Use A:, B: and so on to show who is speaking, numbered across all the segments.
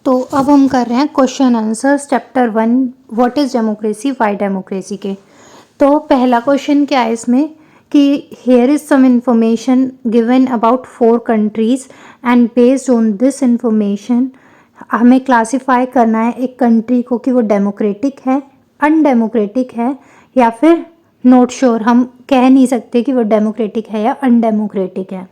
A: तो अब हम कर रहे हैं question answers chapter 1 what is democracy why democracy के। तो पहला क्वेश्चन क्या है इसमें कि here is some information given about 4 countries and based on this information हमें क्लासिफाई करना है एक कंट्री को कि वो डेमोक्रेटिक है, अनडेमोक्रेटिक है या फिर नॉट श्योर। हम कह नहीं सकते कि वो डेमोक्रेटिक है या अनडेमोक्रेटिक है।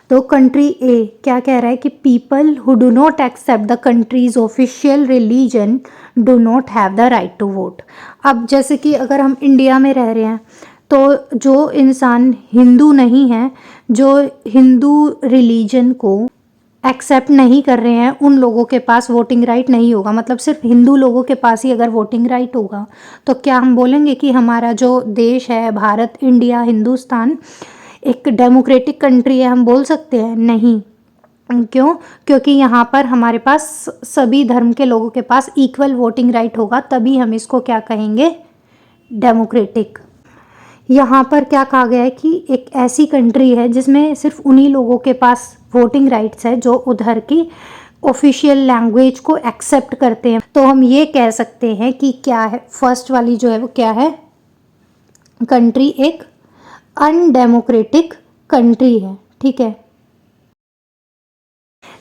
A: तो कंट्री ए क्या कह रहा है कि people who do not accept the country's official religion do not have the right to vote. अब जैसे कि अगर हम इंडिया में रह रहे हैं तो जो इंसान हिंदू नहीं है, जो हिंदू रिलीजन को एक्सेप्ट नहीं कर रहे हैं, उन लोगों के पास वोटिंग राइट नहीं होगा। मतलब सिर्फ हिंदू लोगों के पास ही अगर वोटिंग राइट होगा तो क्या हम बोलेंगे कि हमारा जो देश है, भारत, इंडिया, हिंदुस्तान एक डेमोक्रेटिक कंट्री है? हम बोल सकते हैं नहीं। क्यों? क्योंकि यहाँ पर हमारे पास सभी धर्म के लोगों के पास इक्वल वोटिंग राइट होगा, तभी हम इसको क्या कहेंगे, डेमोक्रेटिक। यहाँ पर क्या कहा गया है कि एक ऐसी कंट्री है जिसमें सिर्फ उन्हीं लोगों के पास वोटिंग राइट्स है जो उधर की ऑफिशियल लैंग्वेज को एक्सेप्ट करते हैं। तो हम ये कह सकते हैं कि क्या है, फर्स्ट वाली जो है वो क्या है, कंट्री एक अनडेमोक्रेटिक कंट्री है। ठीक है।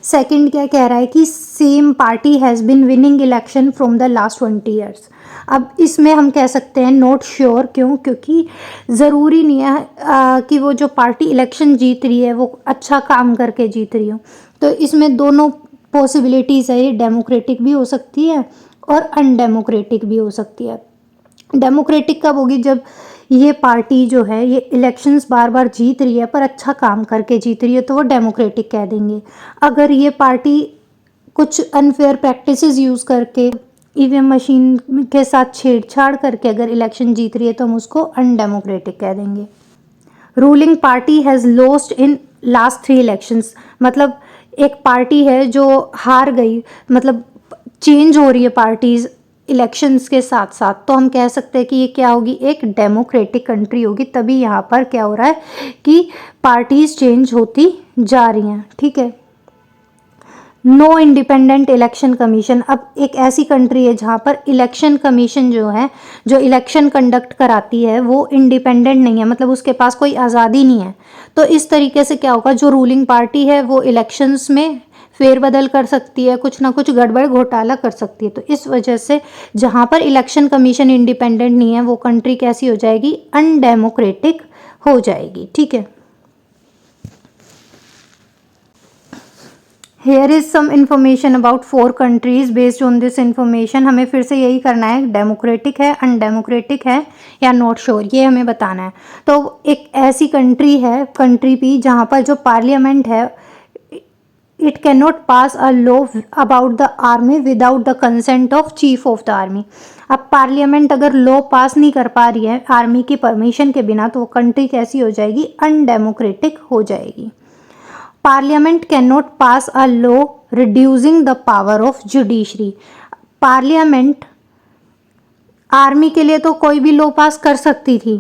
A: सेकंड क्या कह रहा है कि same party has been winning election from the last 20 years. अब इसमें हम कह सकते हैं नॉट श्योर। क्यों? क्योंकि ज़रूरी नहीं है कि वो जो पार्टी इलेक्शन जीत रही है वो अच्छा काम करके जीत रही हो। तो इसमें दोनों पॉसिबिलिटीज़ है, ये डेमोक्रेटिक भी हो सकती है और अनडेमोक्रेटिक भी हो सकती है। डेमोक्रेटिक कब होगी? जब ये पार्टी जो है ये इलेक्शंस बार बार जीत रही है पर अच्छा काम करके जीत रही है, तो वो डेमोक्रेटिक कह देंगे। अगर ये पार्टी कुछ अनफेयर प्रैक्टिसेस यूज़ करके ईवीएम मशीन के साथ छेड़छाड़ करके अगर इलेक्शन जीत रही है तो हम उसको अनडेमोक्रेटिक कह देंगे। Ruling party has lost in last 3 elections. मतलब एक पार्टी है जो हार गई, मतलब चेंज हो रही है पार्टीज़ इलेक्शंस के साथ साथ, तो हम कह सकते हैं कि ये क्या होगी, एक डेमोक्रेटिक कंट्री होगी। तभी यहाँ पर क्या हो रहा है कि पार्टीज चेंज होती जा रही हैं। ठीक है। No independent election commission. अब एक ऐसी कंट्री है जहाँ पर इलेक्शन कमीशन जो है, जो इलेक्शन कंडक्ट कराती है, वो इंडिपेंडेंट नहीं है, मतलब उसके पास कोई आज़ादी नहीं है। तो इस तरीके से क्या होगा, जो रूलिंग पार्टी है वो इलेक्शंस में फेरबदल कर सकती है, कुछ ना कुछ गड़बड़ घोटाला कर सकती है। तो इस वजह से जहाँ पर इलेक्शन कमीशन इंडिपेंडेंट नहीं है वो कंट्री कैसी हो जाएगी, अनडेमोक्रेटिक हो जाएगी। ठीक है। Here is some information about 4 countries based on this information. हमें फिर से यही करना है, डेमोक्रेटिक है, अनडेमोक्रेटिक है या नॉट श्योर, ये हमें बताना है। तो एक ऐसी कंट्री है, कंट्री पी, जहाँ पर जो पार्लियामेंट है it can not pass a law about the army without the consent of chief of the army. अब पार्लियामेंट अगर लॉ पास नहीं कर पा रही है आर्मी की परमिशन के बिना, तो वो कंट्री कैसी हो जाएगी, अनडेमोक्रेटिक हो जाएगी। Parliament can not pass a law reducing the power of judiciary. Parliament army के लिए तो कोई भी लॉ पास कर सकती थी,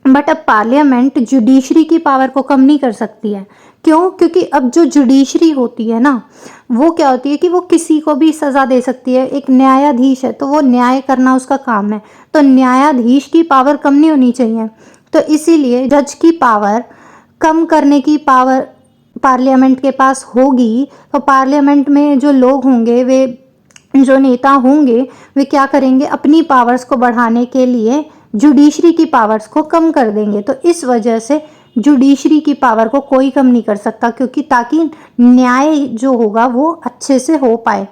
A: बट अब पार्लियामेंट जुडिशरी की पावर को कम नहीं कर सकती है। क्यों? क्योंकि अब जो जुडिशरी होती है ना, वो क्या होती है कि वो किसी को भी सज़ा दे सकती है। एक न्यायाधीश है तो वो न्याय करना उसका काम है, तो न्यायाधीश की पावर कम नहीं होनी चाहिए। तो इसीलिए जज की पावर कम करने की पावर पार्लियामेंट के पास होगी। तो पार्लियामेंट में जो लोग होंगे, वे जो नेता होंगे, वे क्या करेंगे, अपनी पावर्स को बढ़ाने के लिए जुडिशरी की पावर्स को कम कर देंगे। तो इस वजह से जुडिशरी की पावर को कोई कम नहीं कर सकता, क्योंकि ताकि न्याय जो होगा वो अच्छे से हो पाए।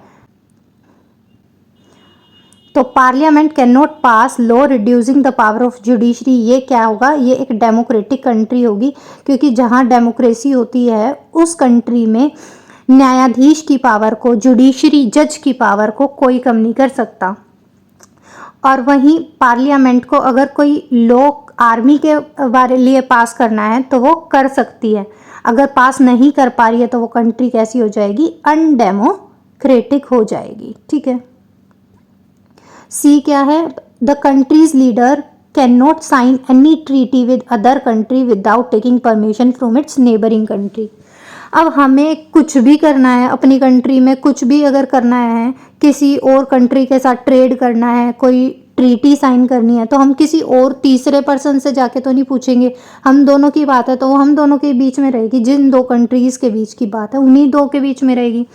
A: तो parliament can not pass law reducing the power of judiciary. ये क्या होगा, ये एक डेमोक्रेटिक कंट्री होगी, क्योंकि जहाँ डेमोक्रेसी होती है उस कंट्री में न्यायाधीश की पावर को, जुडिशरी जज की पावर को कोई कम नहीं कर सकता। और वहीं पार्लियामेंट को अगर कोई लॉ आर्मी के बारे लिए पास करना है तो वो कर सकती है। अगर पास नहीं कर पा रही है तो वो कंट्री कैसी हो जाएगी, अनडेमोक्रेटिक हो जाएगी। ठीक है। सी क्या है, the country's leader can not sign any treaty with other country without taking permission from its neighbouring country. अब हमें कुछ भी करना है अपनी कंट्री में, कुछ भी अगर करना है, किसी और कंट्री के साथ ट्रेड करना है, कोई ट्रीटी साइन करनी है, तो हम किसी और तीसरे पर्सन से जाके तो नहीं पूछेंगे। हम दोनों की बात है तो वो हम दोनों के बीच में रहेगी, जिन दो कंट्रीज़ के बीच की बात है उन्हीं दो के बीच में रहेगी।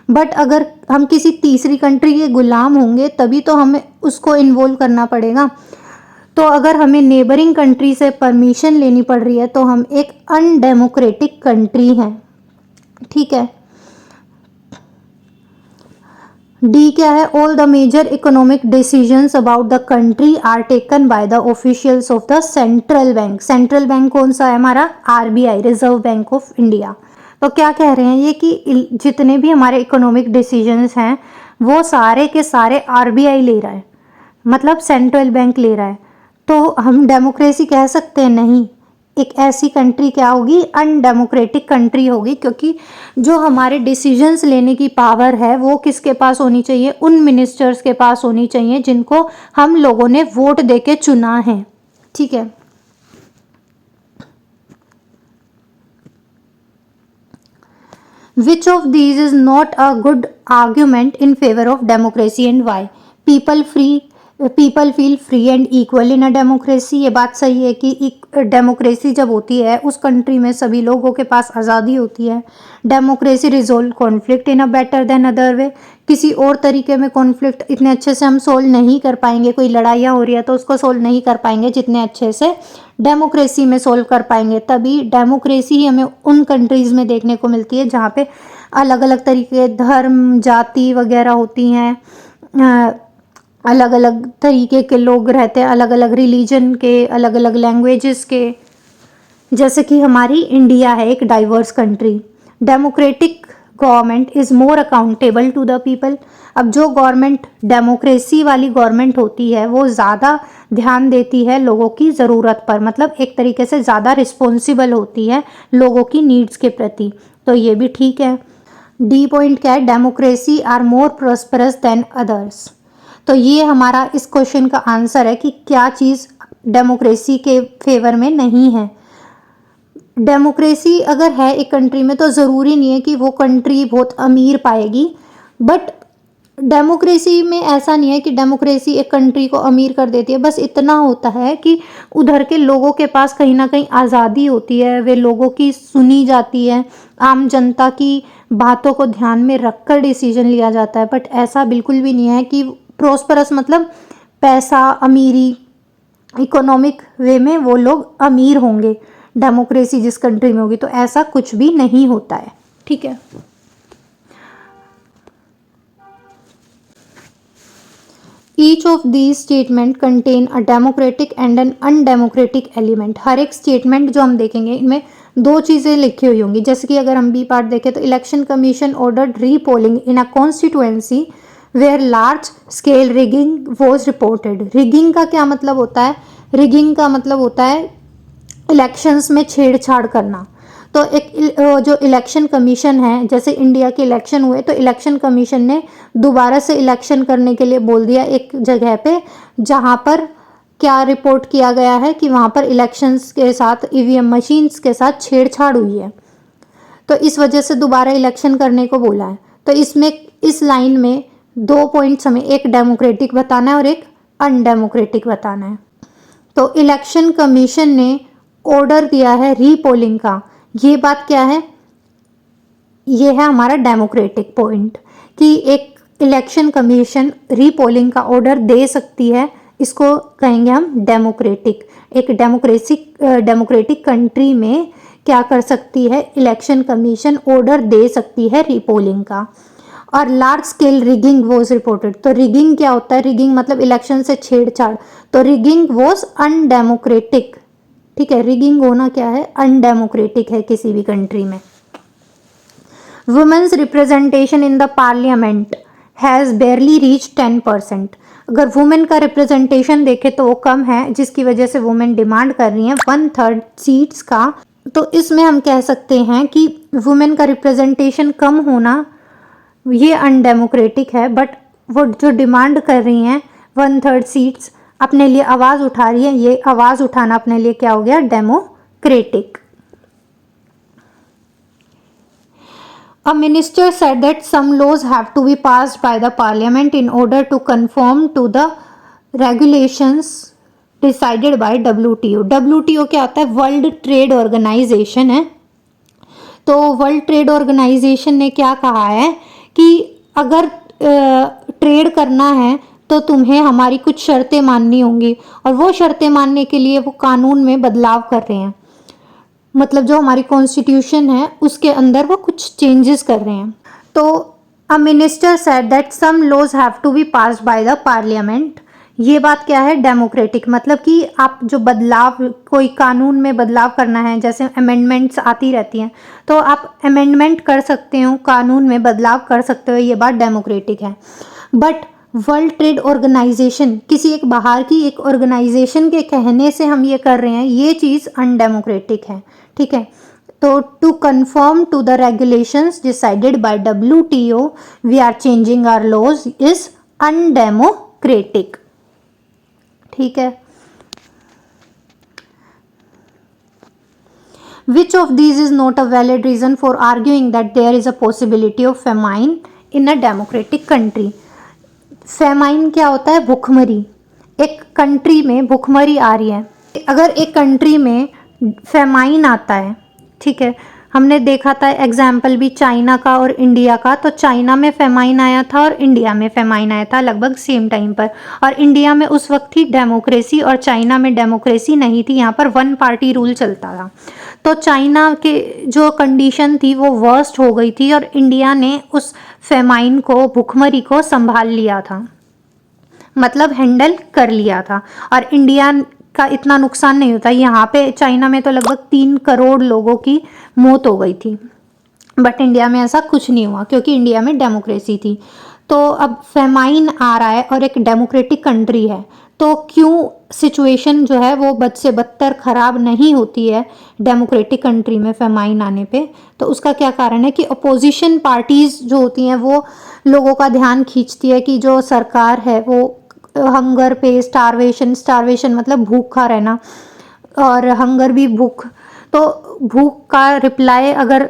A: बट अगर हम किसी तीसरी कंट्री के गुलाम होंगे तभी तो हमें उसको इन्वॉल्व करना पड़ेगा। तो अगर हमें नेबरिंग कंट्री से परमिशन लेनी पड़ रही है तो हम एक अनडेमोक्रेटिक कंट्री हैं, ठीक है। डी क्या है? All the major economic decisions about the country are taken by the officials of the central bank. Central bank कौन सा है हमारा? RBI, reserve bank of India. तो क्या कह रहे हैं ये कि जितने भी हमारे इकोनॉमिक डिसीजंस हैं वो सारे के सारे आरबीआई ले रहा है, मतलब सेंट्रल बैंक ले रहा है। तो हम डेमोक्रेसी कह सकते हैं? नहीं। एक ऐसी कंट्री क्या होगी? अनडेमोक्रेटिक कंट्री होगी, क्योंकि जो हमारे डिसीजंस लेने की पावर है वो किसके पास होनी चाहिए? उन मिनिस्टर्स के पास होनी चाहिए जिनको हम लोगों ने वोट देके चुना है, ठीक है। Which of these is not a good argument in favor of democracy and why? People feel free and equal in a democracy। ये बात सही है कि डेमोक्रेसी जब होती है उस कंट्री में सभी लोगों के पास आज़ादी होती है। Democracy resolve conflict in a better than other way. किसी और तरीके में कॉन्फ्लिक्ट इतने अच्छे से हम सोल्व नहीं कर पाएंगे। कोई लड़ाइयाँ हो रही है तो उसको सोल्व नहीं कर पाएंगे जितने अच्छे से डेमोक्रेसी में सोल्व कर पाएंगे। तभी डेमोक्रेसी ही हमें उन कंट्रीज़ में देखने को मिलती है जहाँ पे अलग अलग तरीके धर्म जाति वगैरह होती हैं, अलग अलग तरीके के लोग रहते हैं, अलग अलग रिलीजन के, अलग अलग लैंग्वेजेस के। जैसे कि हमारी इंडिया है एक diverse country. Democratic government is more accountable to the people. अब जो गवर्नमेंट डेमोक्रेसी वाली गवर्नमेंट होती है वो ज़्यादा ध्यान देती है लोगों की ज़रूरत पर, मतलब एक तरीके से ज़्यादा रिस्पॉन्सिबल होती है लोगों की नीड्स के प्रति। तो ये भी ठीक है। डी पॉइंट क्या है? Democracy are more prosperous than others. तो ये हमारा इस क्वेश्चन का आंसर है कि क्या चीज़ डेमोक्रेसी के फेवर में नहीं है। डेमोक्रेसी अगर है एक कंट्री में तो ज़रूरी नहीं है कि वो कंट्री बहुत अमीर पाएगी, बट डेमोक्रेसी में ऐसा नहीं है कि डेमोक्रेसी एक कंट्री को अमीर कर देती है। बस इतना होता है कि उधर के लोगों के पास कहीं ना कहीं आज़ादी होती है, वे लोगों की सुनी जाती है, आम जनता की बातों को ध्यान में रखकर डिसीजन लिया जाता है। बट ऐसा बिल्कुल भी नहीं है कि प्रोस्परस मतलब पैसा अमीरी इकोनॉमिक वे में वो लोग अमीर होंगे डेमोक्रेसी जिस कंट्री में होगी, तो ऐसा कुछ भी नहीं होता है, ठीक है। Each of these statement contain a democratic and an undemocratic element. हर एक स्टेटमेंट जो हम देखेंगे इनमें दो चीज़ें लिखी हुई होंगी। जैसे कि अगर हम बी पार्ट देखें तो election commission ordered repolling in a constituency where large scale rigging was reported. Rigging का क्या मतलब होता है? रिगिंग का मतलब होता है इलेक्शंस में छेड़छाड़ करना। तो एक जो इलेक्शन कमीशन है, जैसे इंडिया के इलेक्शन हुए तो इलेक्शन कमीशन ने दोबारा से इलेक्शन करने के लिए बोल दिया एक जगह पे जहाँ पर क्या रिपोर्ट किया गया है कि वहाँ पर इलेक्शंस के साथ ईवीएम मशीन्स के साथ छेड़छाड़ हुई है, तो इस वजह से दोबारा इलेक्शन करने को बोला है। तो इसमें इस लाइन में दो पॉइंट्स हमें एक डेमोक्रेटिक बताना है और एक अनडेमोक्रेटिक बताना है। तो इलेक्शन कमीशन ने ऑर्डर दिया है रीपोलिंग का, ये बात क्या है? ये है हमारा डेमोक्रेटिक पॉइंट कि एक इलेक्शन कमीशन रीपोलिंग का ऑर्डर दे सकती है, इसको कहेंगे हम डेमोक्रेटिक। एक डेमोक्रेटिक कंट्री में क्या कर सकती है? इलेक्शन कमीशन ऑर्डर दे सकती है रीपोलिंग का। और large scale rigging was reported. तो रिगिंग क्या होता है? रिगिंग मतलब इलेक्शन से छेड़छाड़, तो रिगिंग वॉज अनडेमोक्रेटिक, ठीक है। रिगिंग होना क्या है? अनडेमोक्रेटिक है किसी भी कंट्री में। Women's representation in the parliament has barely reach 10%। अगर वुमेन का रिप्रेजेंटेशन देखें तो वो कम है, जिसकी वजह से वुमेन डिमांड कर रही हैं 1/3 सीट्स का। तो इसमें हम कह सकते हैं कि वुमेन का रिप्रेजेंटेशन कम होना ये अनडेमोक्रेटिक है, बट वो जो डिमांड कर रही हैं 1/3 सीट्स अपने लिए आवाज़ उठा रही है, ये आवाज़ उठाना अपने लिए क्या हो गया? Democratic. A minister said that some laws have to be passed by the parliament in order to conform to the regulations decided by WTO. WTO क्या होता है? वर्ल्ड ट्रेड ऑर्गेनाइजेशन है। तो वर्ल्ड ट्रेड ऑर्गेनाइजेशन ने क्या कहा है कि अगर ट्रेड करना है तो तुम्हें हमारी कुछ शर्तें माननी होंगी, और वो शर्तें मानने के लिए वो कानून में बदलाव कर रहे हैं। मतलब जो हमारी कॉन्स्टिट्यूशन है उसके अंदर वो कुछ चेंजेस कर रहे हैं। तो a minister said that some laws have to be passed by the parliament. ये बात क्या है? डेमोक्रेटिक, मतलब कि आप जो बदलाव, कोई कानून में बदलाव करना है, जैसे अमेंडमेंट्स आती रहती हैं, तो आप अमेंडमेंट कर सकते हो, कानून में बदलाव कर सकते हो, ये बात डेमोक्रेटिक है। बट वर्ल्ड ट्रेड ऑर्गेनाइजेशन, किसी एक बाहर की एक ऑर्गेनाइजेशन के कहने से हम ये कर रहे हैं, ये चीज़ अनडेमोक्रेटिक है। ठीक है, तो to confirm to the regulations decided by WTO we are changing our laws is undemocratic. ठीक है, which of these is not a valid reason for arguing that there is a possibility of famine in a democratic country. Famine क्या होता है? भुखमरी। एक country में भुखमरी आ रही है, अगर एक कंट्री में फेमाइन आता है, ठीक है, हमने देखा था एग्जाम्पल भी चाइना का और इंडिया का। तो चाइना में फेमाइन आया था और इंडिया में फेमाइन आया था लगभग सेम टाइम पर, और इंडिया में उस वक्त थी डेमोक्रेसी और चाइना में डेमोक्रेसी नहीं थी, यहाँ पर वन पार्टी रूल चलता था। तो चाइना के जो कंडीशन थी वो वर्स्ट हो गई थी, और इंडिया ने उस फेमाइन को, भुखमरी को संभाल लिया था, मतलब हैंडल कर लिया था, और इंडिया का इतना नुकसान नहीं होता। यहाँ पे चाइना में तो लगभग 3 करोड़ लोगों की मौत हो गई थी, बट इंडिया में ऐसा कुछ नहीं हुआ क्योंकि इंडिया में डेमोक्रेसी थी। तो अब फेमाइन आ रहा है और एक डेमोक्रेटिक कंट्री है, तो क्यों सिचुएशन जो है वो बद से बदतर ख़राब नहीं होती है डेमोक्रेटिक कंट्री में फेमाइन आने पे? तो उसका क्या कारण है कि अपोजिशन पार्टीज़ जो होती हैं वो लोगों का ध्यान खींचती है कि जो सरकार है वो हंगर पे, स्टारवेशन मतलब भूखा रहना, और हंगर भी भूख, तो भूख का रिप्लाई अगर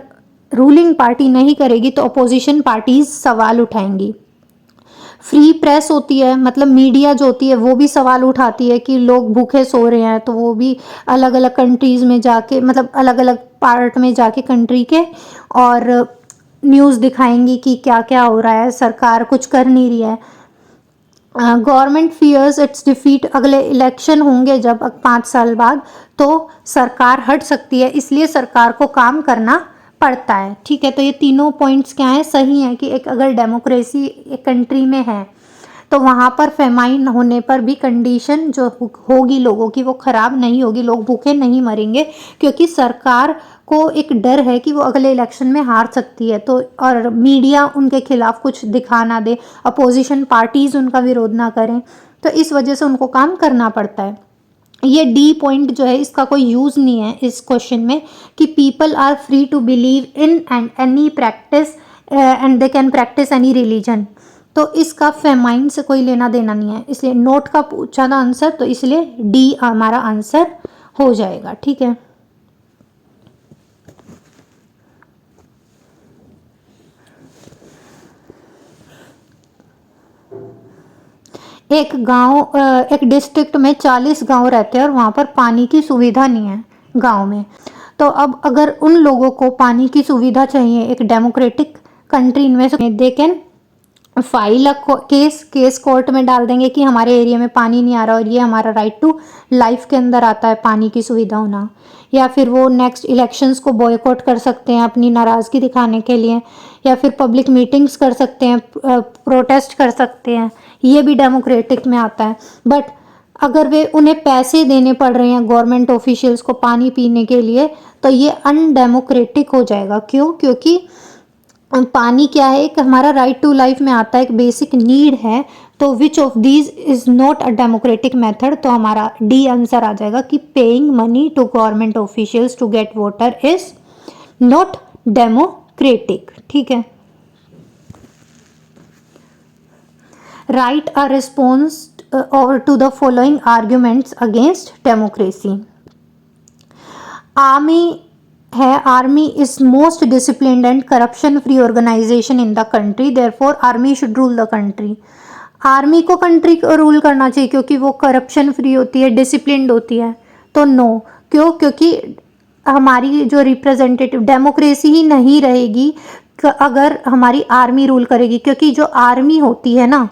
A: रूलिंग पार्टी नहीं करेगी तो अपोजिशन पार्टीज सवाल उठाएंगी। फ्री प्रेस होती है, मतलब मीडिया जो होती है वो भी सवाल उठाती है कि लोग भूखे सो रहे हैं, तो वो भी अलग अलग कंट्रीज़ में जाके, मतलब अलग अलग पार्ट में जाके कंट्री के, और न्यूज़ दिखाएंगी कि क्या क्या हो रहा है, सरकार कुछ कर नहीं रही है। गवर्नमेंट फियर्स इट्स डिफीट, अगले इलेक्शन होंगे जब 5 साल बाद, तो सरकार हट सकती है, इसलिए सरकार को काम करना पड़ता है। ठीक है, तो ये तीनों पॉइंट्स क्या हैं? सही हैं कि एक अगर डेमोक्रेसी एक कंट्री में है तो वहाँ पर फेमाइन होने पर भी कंडीशन जो होगी लोगों की वो ख़राब नहीं होगी, लोग भूखे नहीं मरेंगे, क्योंकि सरकार को एक डर है कि वो अगले इलेक्शन में हार सकती है, तो और मीडिया उनके खिलाफ कुछ दिखा ना दे, अपोजिशन पार्टीज़ उनका विरोध ना करें, तो इस वजह से उनको काम करना पड़ता है। ये डी पॉइंट जो है इसका कोई यूज़ नहीं है इस क्वेश्चन में, कि people are free to believe in and any practice and they can practice any religion, तो इसका फेमाइन से कोई लेना देना नहीं है, इसलिए नोट का पूछा था आंसर, तो इसलिए डी हमारा आंसर हो जाएगा। ठीक है, एक गांव, एक डिस्ट्रिक्ट में 40 गांव रहते हैं और वहाँ पर पानी की सुविधा नहीं है गांव में। तो अब अगर उन लोगों को पानी की सुविधा चाहिए, एक डेमोक्रेटिक कंट्री में they can file a case court में डाल देंगे कि हमारे एरिया में पानी नहीं आ रहा और ये हमारा राइट टू लाइफ के अंदर आता है पानी की सुविधा होना। या फिर वो नेक्स्ट इलेक्शंस को बॉयकॉट कर सकते हैं अपनी नाराज़गी दिखाने के लिए, या फिर पब्लिक मीटिंग्स कर सकते हैं, प्रोटेस्ट कर सकते हैं, ये भी डेमोक्रेटिक में आता है। बट अगर वे उन्हें पैसे देने पड़ रहे हैं गवर्नमेंट ऑफिशियल्स को पानी पीने के लिए, तो ये अनडेमोक्रेटिक हो जाएगा। क्यों? क्योंकि पानी क्या है, एक हमारा राइट टू लाइफ में आता है, एक बेसिक नीड है, तो which of these is not a democratic method, तो हमारा डी आंसर आ जाएगा कि paying money to government officials to get water is not democratic. ठीक है, राइट अ रिस्पॉन्स और to the following arguments against democracy. Army है army is most disciplined and corruption free organisation in the country, therefore army should rule the country. Army को country को rule करना चाहिए क्योंकि वो करप्शन फ्री होती है, डिसिप्लिन्ड होती है। तो नो, क्यों? क्योंकि हमारी जो रिप्रेजेंटेटिव डेमोक्रेसी ही नहीं रहेगी अगर हमारी आर्मी रूल करेगी, क्योंकि जो आर्मी होती है ना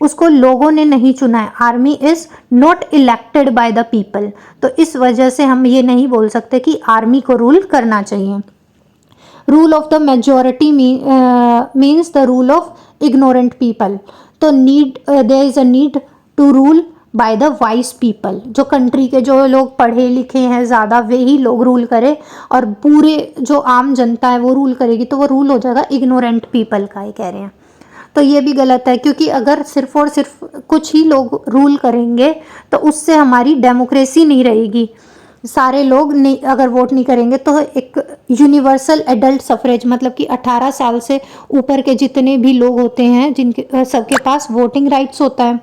A: उसको लोगों ने नहीं चुना है। Army is not elected by the people. तो इस वजह से हम ये नहीं बोल सकते कि आर्मी को रूल करना चाहिए। Rule of the majority means the rule of ignorant people. तो there is a need to rule by the wise people. जो कंट्री के जो लोग पढ़े लिखे हैं ज़्यादा, वे ही लोग रूल करें और पूरे जो आम जनता है वो रूल करेगी, तो वो रूल हो जाएगा इग्नोरेंट पीपल का, ही कह रहे हैं। तो ये भी गलत है, क्योंकि अगर सिर्फ और सिर्फ कुछ ही लोग रूल करेंगे तो उससे हमारी डेमोक्रेसी नहीं रहेगी। सारे लोग नहीं अगर वोट नहीं करेंगे तो एक यूनिवर्सल एडल्ट सफरेज, मतलब कि 18 साल से ऊपर के जितने भी लोग होते हैं जिनके सबके पास वोटिंग राइट्स होता है,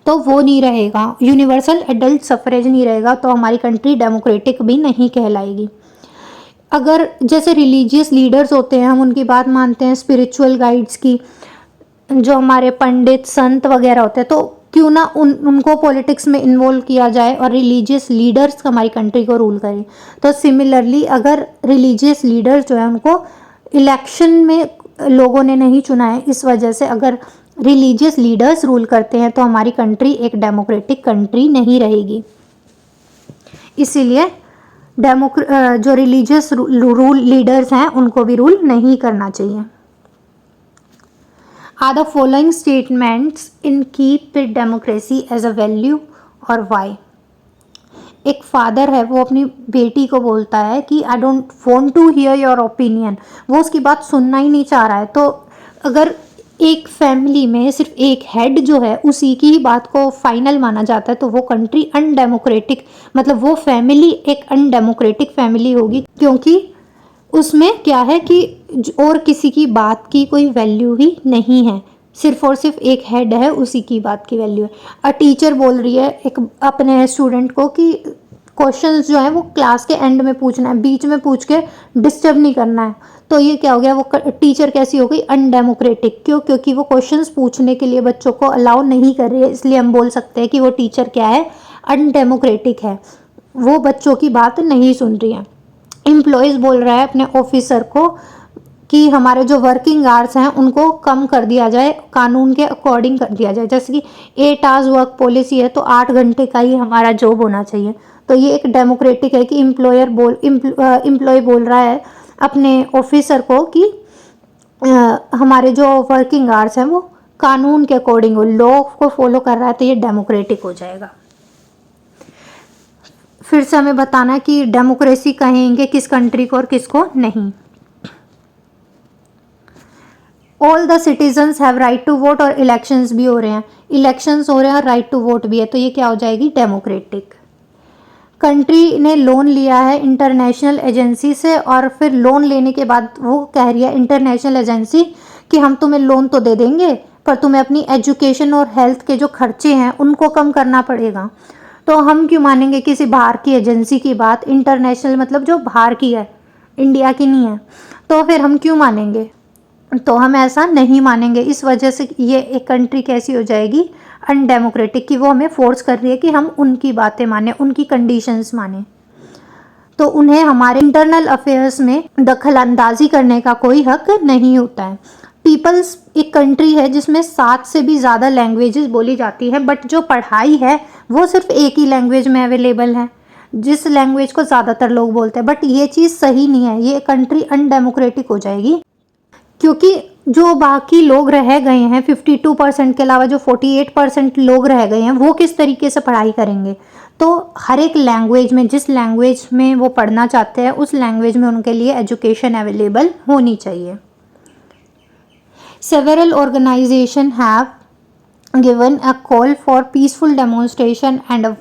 A: तो वो नहीं रहेगा। यूनिवर्सल एडल्ट सफरेज नहीं रहेगा तो हमारी कंट्री डेमोक्रेटिक भी नहीं कहलाएगी। अगर जैसे रिलीजियस लीडर्स होते हैं, हम उनकी बात मानते हैं, स्पिरिचुअल गाइड्स की, जो हमारे पंडित संत वगैरह होते हैं, तो क्यों ना उनको पॉलिटिक्स में इन्वॉल्व किया जाए और रिलीजियस लीडर्स हमारी कंट्री को रूल करें। तो सिमिलरली अगर रिलीजियस लीडर्स जो है उनको इलेक्शन में लोगों ने नहीं चुना है, इस वजह से अगर रिलीजियस लीडर्स रूल करते हैं तो हमारी कंट्री एक डेमोक्रेटिक कंट्री नहीं रहेगी। इसीलिए जो रिलीजियस रूल लीडर्स हैं उनको भी रूल नहीं करना चाहिए। Are the following statements in keep with democracy as a value और why? एक फादर है, वो अपनी बेटी को बोलता है कि I don't want to hear your opinion. वो उसकी बात सुनना ही नहीं चाह रहा है। तो अगर एक फैमिली में सिर्फ एक हेड जो है उसी की ही बात को फाइनल माना जाता है तो वो कंट्री अनडेमोक्रेटिक, मतलब वो फैमिली एक अनडेमोक्रेटिक फैमिली होगी, क्योंकि उसमें क्या है कि और किसी की बात की कोई वैल्यू ही नहीं है, सिर्फ और सिर्फ एक हेड है, उसी की बात की वैल्यू है। अ टीचर बोल रही है एक अपने स्टूडेंट को कि क्वेश्चंस जो है वो क्लास के एंड में पूछना है, बीच में पूछ के डिस्टर्ब नहीं करना है। तो ये क्या हो गया, वो टीचर कैसी हो गई, अनडेमोक्रेटिक। क्यों? क्योंकि वो क्वेश्चंस पूछने के लिए बच्चों को अलाउ नहीं कर रही है, इसलिए हम बोल सकते हैं कि वो टीचर क्या है, अनडेमोक्रेटिक है, वो बच्चों की बात नहीं सुन रही है। एम्प्लॉयज़ बोल रहा है अपने ऑफिसर को कि हमारे जो वर्किंग आवर्स हैं उनको कम कर दिया जाए, कानून के अकॉर्डिंग कर दिया जाए। जैसे कि 8 आवर्स वर्क पॉलिसी है तो 8 घंटे का ही हमारा जॉब होना चाहिए। तो ये एक डेमोक्रेटिक है कि एम्प्लॉय बोल रहा है अपने ऑफिसर को कि हमारे जो वर्किंग आवर्स हैं वो कानून के अकॉर्डिंग हो, लॉ को फॉलो कर रहा है, तो ये डेमोक्रेटिक हो जाएगा। फिर से हमें बताना है कि डेमोक्रेसी कहेंगे किस कंट्री को और किसको नहीं। All the citizens have right to vote, और इलेक्शंस भी हो रहे हैं, इलेक्शंस हो रहे हैं और राइट टू वोट भी है, तो ये क्या हो जाएगी, डेमोक्रेटिक। कंट्री ने लोन लिया है इंटरनेशनल एजेंसी से, और फिर लोन लेने के बाद वो कह रही है इंटरनेशनल एजेंसी कि हम तुम्हें लोन तो दे देंगे पर तुम्हें अपनी एजुकेशन और हेल्थ के जो खर्चे हैं उनको कम करना पड़ेगा। तो हम क्यों मानेंगे किसी बाहर की एजेंसी की बात? इंटरनेशनल मतलब जो बाहर की है, इंडिया की नहीं है, तो फिर हम क्यों मानेंगे? तो हम ऐसा नहीं मानेंगे। इस वजह से ये एक कंट्री कैसी हो जाएगी, अनडेमोक्रेटिक, कि वो हमें फोर्स कर रही है कि हम उनकी बातें माने, उनकी कंडीशंस माने। तो उन्हें हमारे इंटरनल अफेयर्स में दखल अंदाजी करने का कोई हक नहीं होता है। पीपल्स एक कंट्री है जिसमें 7 से भी ज़्यादा लैंग्वेजेस बोली जाती हैं, बट जो पढ़ाई है वो सिर्फ एक ही लैंग्वेज में अवेलेबल है, जिस लैंग्वेज को ज़्यादातर लोग बोलते हैं। बट ये चीज़ सही नहीं है, ये कंट्री अनडेमोक्रेटिक हो जाएगी, क्योंकि जो बाकी लोग रह गए हैं 52% के अलावा जो 48% लोग रह गए हैं वो किस तरीके से पढ़ाई करेंगे? तो हर एक लैंग्वेज में, जिस लैंग्वेज में वो पढ़ना चाहते हैं उस लैंग्वेज में उनके लिए एजुकेशन अवेलेबल होनी चाहिए। Several organizations have given a call for peaceful demonstration and a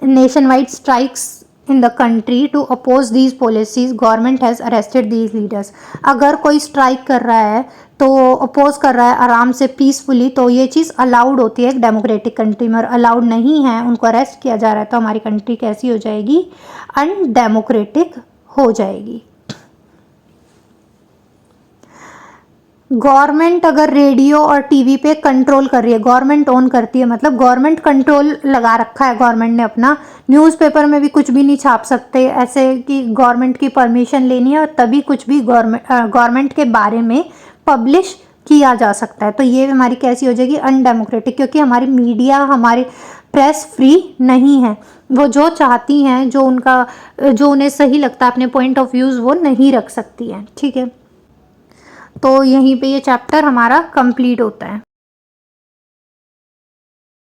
A: nationwide strikes in the country to oppose these policies. Government has arrested these leaders. अगर कोई स्ट्राइक कर रहा है तो अपोज कर रहा है आराम से पीसफुली, तो ये चीज़ अलाउड होती है एक डेमोक्रेटिक कंट्री में, और अलाउड नहीं है, उनको अरेस्ट किया जा रहा है, तो हमारी कंट्री कैसी हो जाएगी, अनडेमोक्रेटिक हो जाएगी। गवर्नमेंट अगर रेडियो और टीवी पे कंट्रोल कर रही है, गवर्नमेंट ओन करती है, मतलब गवर्नमेंट कंट्रोल लगा रखा है गवर्नमेंट ने अपना। न्यूज़पेपर में भी कुछ भी नहीं छाप सकते ऐसे कि गवर्नमेंट की परमिशन लेनी है और तभी कुछ भी गवर्नमेंट के बारे में पब्लिश किया जा सकता है। तो ये हमारी कैसी हो जाएगी, अनडेमोक्रेटिक, क्योंकि हमारी मीडिया, हमारी प्रेस फ्री नहीं है। वो जो चाहती हैं, जो उन्हें सही लगता है, अपने पॉइंट ऑफ व्यूज़ वो नहीं रख सकती हैं। ठीक है, तो यहीं पे ये चैप्टर हमारा कंप्लीट होता है।